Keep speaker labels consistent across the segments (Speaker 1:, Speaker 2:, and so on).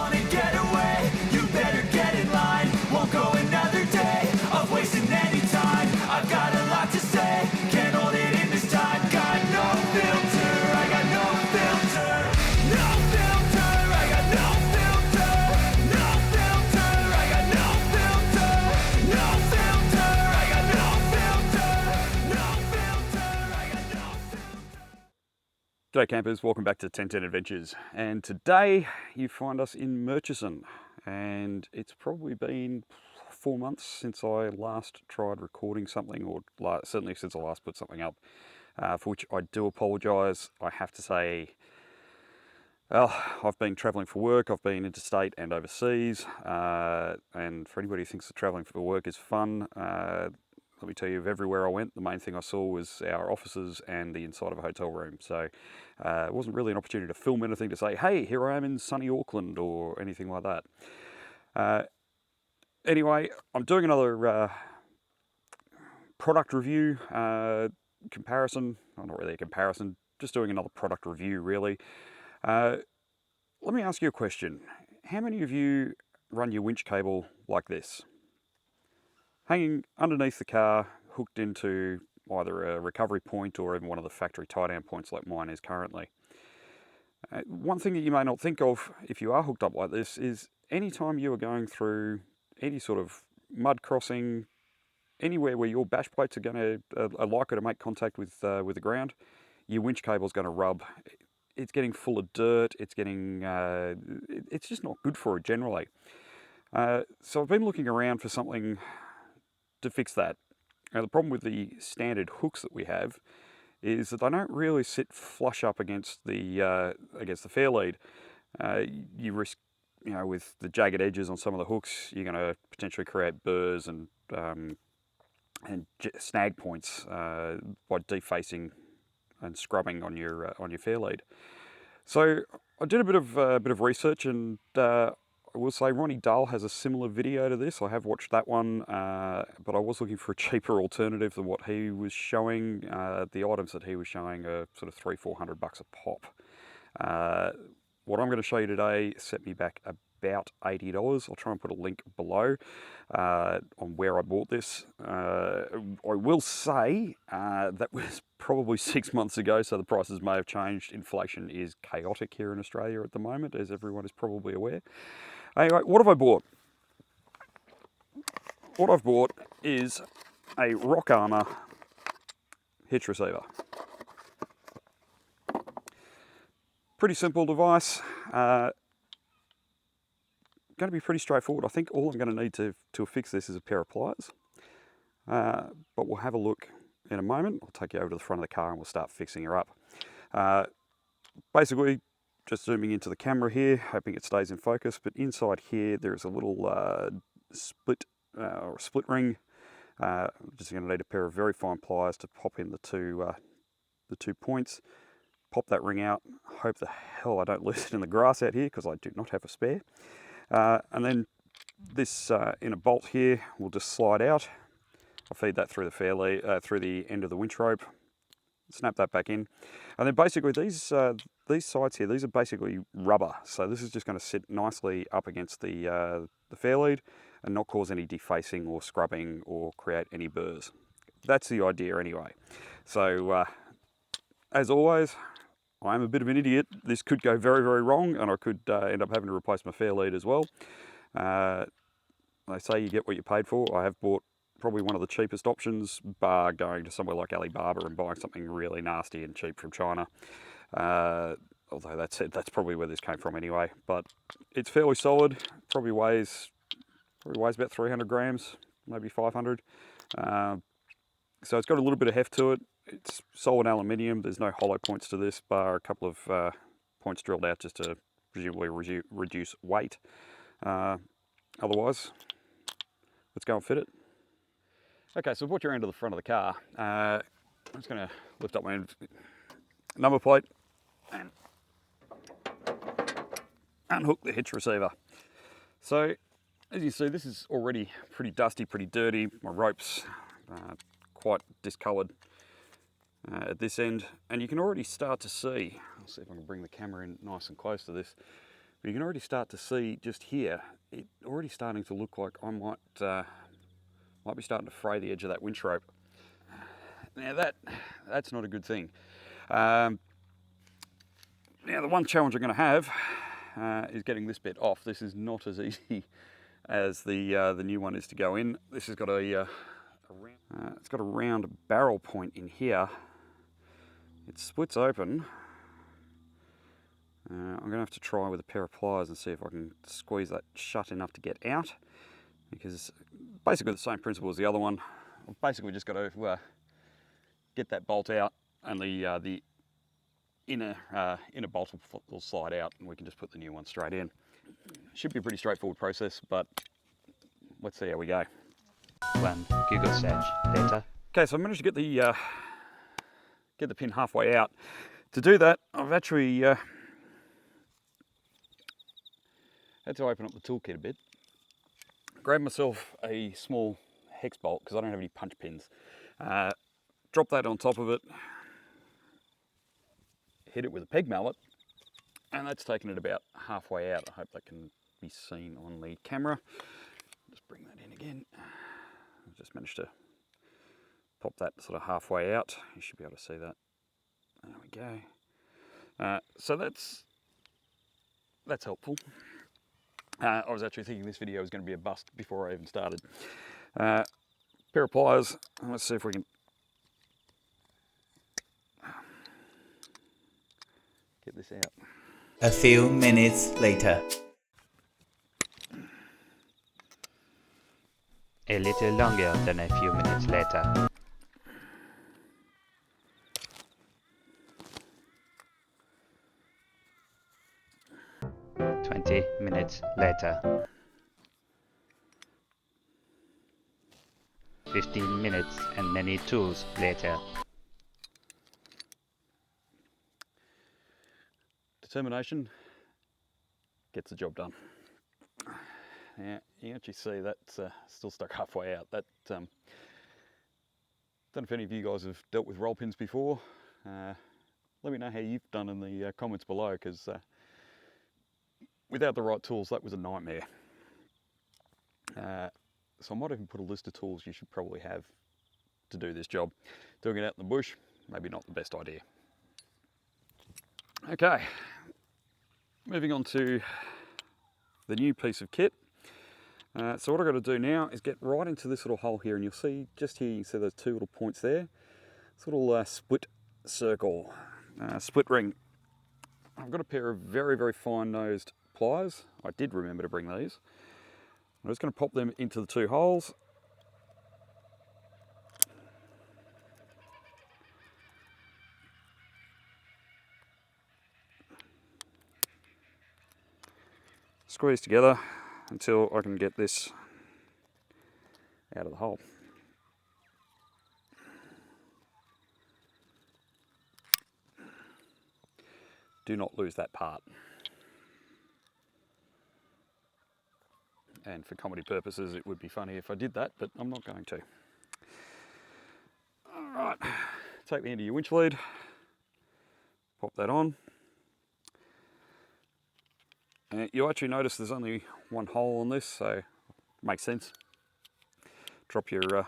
Speaker 1: wanna get away, you better get in line. Won't go another day of wasting any time. I've got a lot to say, can't hold it in this time. Got no filter, I got no filter. No filter, I got no filter. No filter, I got no filter. No filter, I got no filter. No filter, I got no filter.
Speaker 2: G'day campers, welcome back to 1010 Adventures, and today you find us in Murchison, and it's probably been 4 months since I last tried recording something, or certainly since I last put something up, for which I do apologise. I have to say, well, I've been travelling for work, I've been interstate and overseas, and for anybody who thinks that travelling for work is fun, let me tell you, everywhere I went, the main thing I saw was our offices and the inside of a hotel room. So it wasn't really an opportunity to film anything to say, hey, here I am in sunny Auckland or anything like that. Anyway, I'm doing another product review comparison. Well, not really a comparison, just doing another product review, really. Let me ask you a question. How many of you run your winch cable like this? Hanging underneath the car, hooked into either a recovery point or even one of the factory tie-down points like mine is currently. One thing that you may not think of if you are hooked up like this is anytime you are going through any sort of mud crossing, anywhere where your bash plates are going to are likely to make contact with the ground, your winch cable is going to rub. It's getting full of dirt. It's getting it's just not good for it generally. So I've been looking around for something to fix that. Now the problem with the standard hooks that we have is that they don't really sit flush up against the fair lead. You risk, with the jagged edges on some of the hooks, you're going to potentially create burrs and snag points by defacing and scrubbing on your fair lead. So I did a bit of research, and I will say Ronnie Dahl has a similar video to this. I have watched that one, but I was looking for a cheaper alternative than what he was showing. The items that he was showing are sort of $300-400 a pop. What I'm going to show you today set me back about $80. I'll try and put a link below on where I bought this. I will say that was probably 6 months ago, so the prices may have changed. Inflation is chaotic here in Australia at the moment, as everyone is probably aware. Anyway, what have I bought? What I've bought is a Rock Armour hitch receiver. Pretty simple device. Going to be pretty straightforward. I think all I'm going to need to fix this is a pair of pliers. But we'll have a look in a moment. I'll take you over to the front of the car and we'll start fixing her up. Basically, just zooming into the camera here, hoping it stays in focus, but inside here there is a little split ring. Just going to need a pair of very fine pliers to pop in the two points. Pop that ring out. Hope the hell I don't lose it in the grass out here, because I do not have a spare. And then this inner bolt here will just slide out. I'll feed that through the fair lead, through the end of the winch rope. Snap that back in, and then basically these sides here, these are basically rubber, so this is just going to sit nicely up against the fair lead and not cause any defacing or scrubbing or create any burrs. That's the idea anyway. So as always, I am a bit of an idiot. This could go very, very wrong, and I could end up having to replace my fair lead as well. They say you get what you paid for. I have bought probably one of the cheapest options, bar going to somewhere like Alibaba and buying something really nasty and cheap from China. Although that said, that's probably where this came from anyway. But it's fairly solid. Probably weighs about 300 grams, maybe 500. So it's got a little bit of heft to it. It's solid aluminium. There's no hollow points to this, bar a couple of points drilled out just to presumably reduce weight. Otherwise, let's go and fit it. Okay, so I've brought you around to the front of the car. I'm just going to lift up my number plate and unhook the hitch receiver. So, as you see, this is already pretty dusty, pretty dirty. My rope's quite discoloured at this end, and you can already start to see, I'll see if I can bring the camera in nice and close to this, But you can already start to see just here, it already starting to look like I might be starting to fray the edge of that winch rope. Now that's not a good thing. Now the one challenge I'm going to have is getting this bit off. This is not as easy as the new one is to go in. This has got it's got a round barrel point in here. It splits open. I'm going to have to try with a pair of pliers and see if I can squeeze that shut enough to get out, because basically the same principle as the other one. I've basically just got to get that bolt out, and the inner bolt will slide out, and we can just put the new one straight in. Should be a pretty straightforward process, but let's see how we go.
Speaker 3: One Google search later.
Speaker 2: Okay, so I managed to get the pin halfway out. To do that, I've actually had to open up the toolkit a bit. Grab myself a small hex bolt because I don't have any punch pins. Drop that on top of it. Hit it with a peg mallet, and that's taken it about halfway out. I hope that can be seen on the camera. Just bring that in again. I've just managed to pop that sort of halfway out. You should be able to see that. There we go. So that's helpful. I was actually thinking this video was going to be a bust before I even started. Pair of pliers. Let's see if we can get this out.
Speaker 4: A few minutes later.
Speaker 3: A little longer than a few minutes later. Minutes later. 15 minutes and many tools later.
Speaker 2: Determination gets the job done. Yeah, you can actually see that's still stuck halfway out. That don't know if any of you guys have dealt with roll pins before. Let me know how you've done in the comments below, because without the right tools, that was a nightmare. So I might even put a list of tools you should probably have to do this job. Doing it out in the bush, maybe not the best idea. Okay, moving on to the new piece of kit. So what I've got to do now is get right into this little hole here, and you'll see just here, you can see those two little points there. This little split circle, split ring. I've got a pair of very, very fine nosed pliers. I did remember to bring these. I'm just going to pop them into the two holes. Squeeze together until I can get this out of the hole. Do not lose that part. And for comedy purposes, it would be funny if I did that, but I'm not going to. All right, take the end of your winch lead, pop that on. And you'll actually notice there's only one hole on this, so it makes sense. Drop your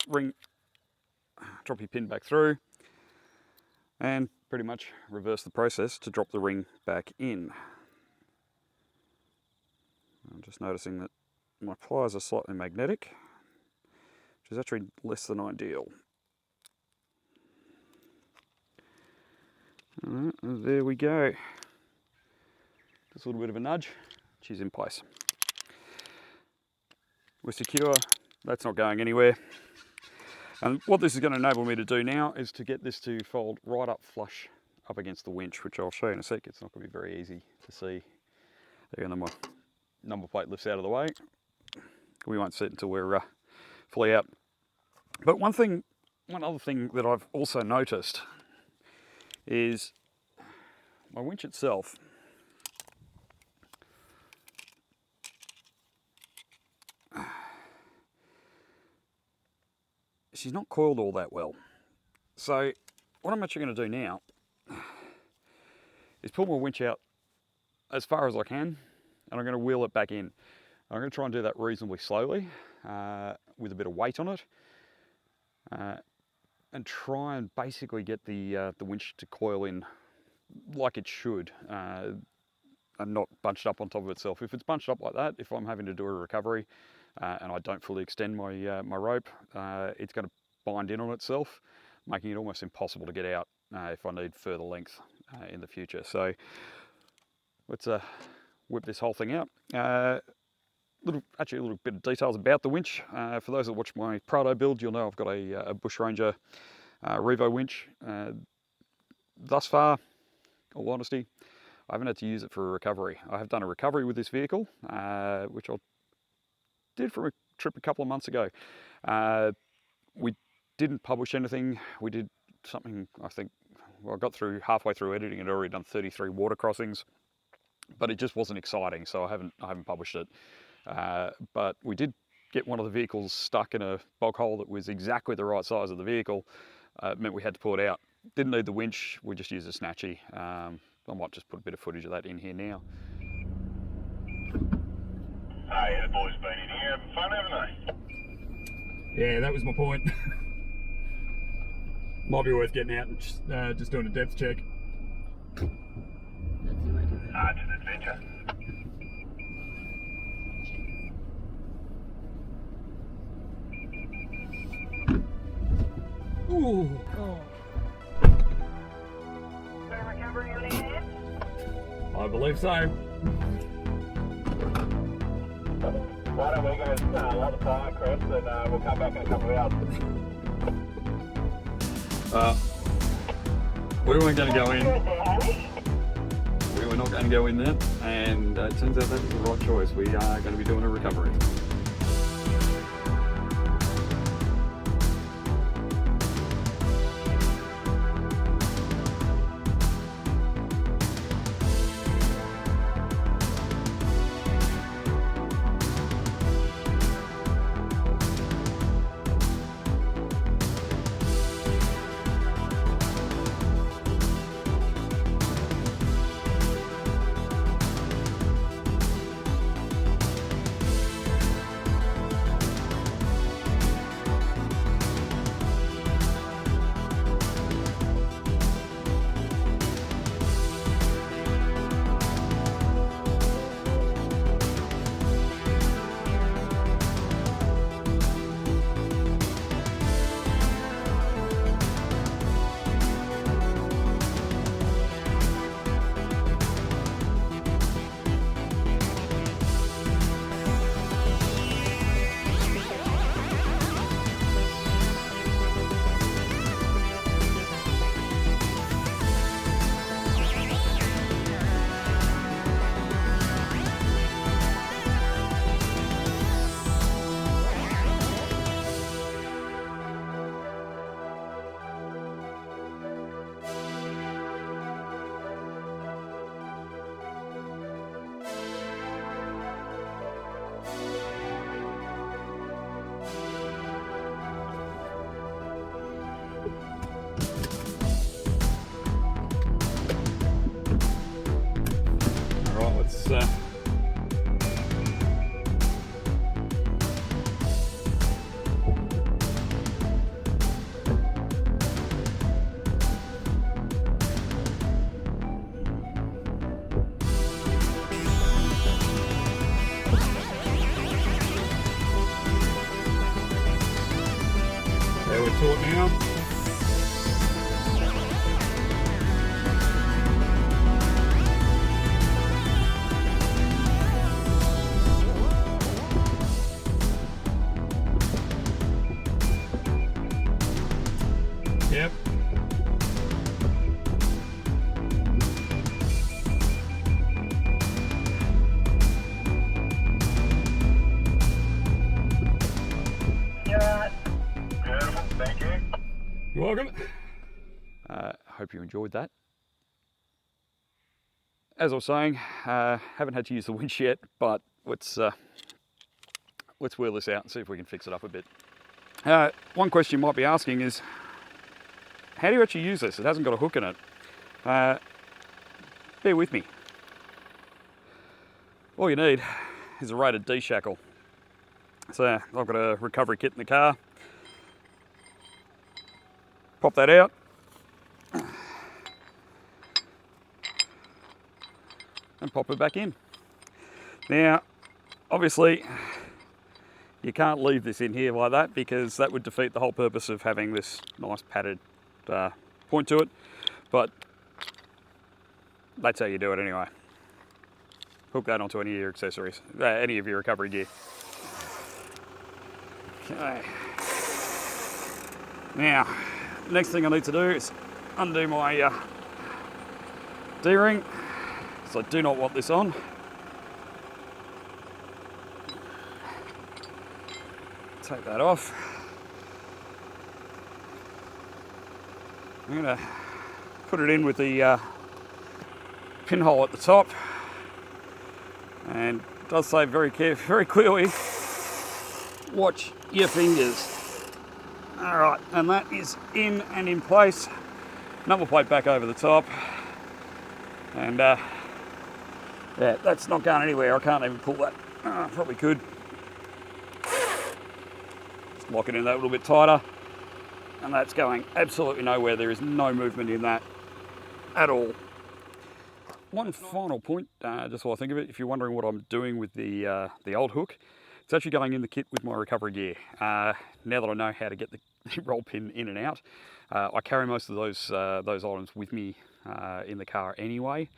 Speaker 2: ring, drop your pin back through, and pretty much reverse the process to drop the ring back in. I'm just noticing that my pliers are slightly magnetic, which is actually less than ideal. And there we go. Just a little bit of a nudge, she's in place. We're secure, that's not going anywhere. And what this is going to enable me to do now is to get this to fold right up flush up against the winch, which I'll show you in a sec. It's not going to be very easy to see. There, and then my number plate lifts out of the way. We won't see it until we're fully out. But one other thing that I've also noticed is my winch itself. She's not coiled all that well. So what I'm actually going to do now is pull my winch out as far as I can, and I'm going to wheel it back in. I'm going to try and do that reasonably slowly with a bit of weight on it, and try and basically get the winch to coil in like it should, and not bunched up on top of itself. If it's bunched up like that, if I'm having to do a recovery and I don't fully extend my my rope, it's going to bind in on itself, making it almost impossible to get out if I need further length in the future. So let's whip this whole thing out. Actually a little bit of details about the winch. For those that watch my Prado build, you'll know I've got a Bush Ranger Revo winch. Thus far, all honesty, I haven't had to use it for a recovery. I have done a recovery with this vehicle, which I did for a trip a couple of months ago. We didn't publish anything. We did something, I think, well, I got through halfway through editing and already done 33 water crossings, but it just wasn't exciting, so I haven't published it. But we did get one of the vehicles stuck in a bog hole that was exactly the right size of the vehicle. It meant we had to pull it out. Didn't need the winch, we just used a snatchy. I might just put a bit of footage of that in here now.
Speaker 5: Hey, the boys been in here having fun, haven't they?
Speaker 2: Yeah, that was my point. Might be worth getting out and just doing a depth check.
Speaker 5: It's an adventure.
Speaker 2: Ooh.
Speaker 5: Recovery on hand?
Speaker 2: I believe so.
Speaker 5: Why don't we go light the fire, Chris, and we'll come back in a couple of hours.
Speaker 2: We weren't going to go in. We were not going to go in there, and it turns out that was the right choice. We are going to be doing a recovery. Taut now. Yep.
Speaker 5: Thank you.
Speaker 2: You're welcome. Hope you enjoyed that. As I was saying, haven't had to use the winch yet, but let's wheel this out and see if we can fix it up a bit. One question you might be asking is, how do you actually use this? It hasn't got a hook in it. Bear with me. all you need is a rated D shackle. So I've got a recovery kit in the car. Pop that out. And pop it back in. Now, obviously, you can't leave this in here like that because that would defeat the whole purpose of having this nice padded point to it. But that's how you do it anyway. Hook that onto any of your accessories, any of your recovery gear. Okay. Now, next thing I need to do is undo my D-ring. So I do not want this on. Take that off. I'm going to put it in with the pinhole at the top, and it does say very clearly, watch your fingers. All right, and that is in and in place. Number plate back over the top, and yeah, that's not going anywhere. I can't even pull that. Probably could. Just lock it in that a little bit tighter, and that's going absolutely nowhere. There is no movement in that at all. One final point, just while I think of it, if you're wondering what I'm doing with the old hook, it's actually going in the kit with my recovery gear. Now that I know how to get the roll pin in and out, I carry most of those items with me in the car anyway.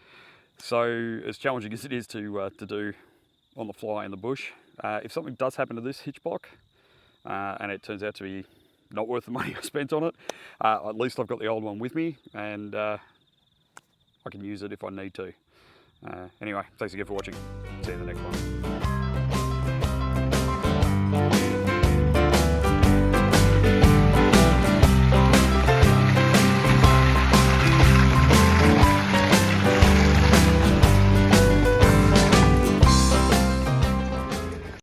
Speaker 2: So as challenging as it is to do on the fly in the bush, if something does happen to this hitch block and it turns out to be not worth the money I spent on it, at least I've got the old one with me, and I can use it if I need to. Anyway, thanks again for watching. See you in the next one.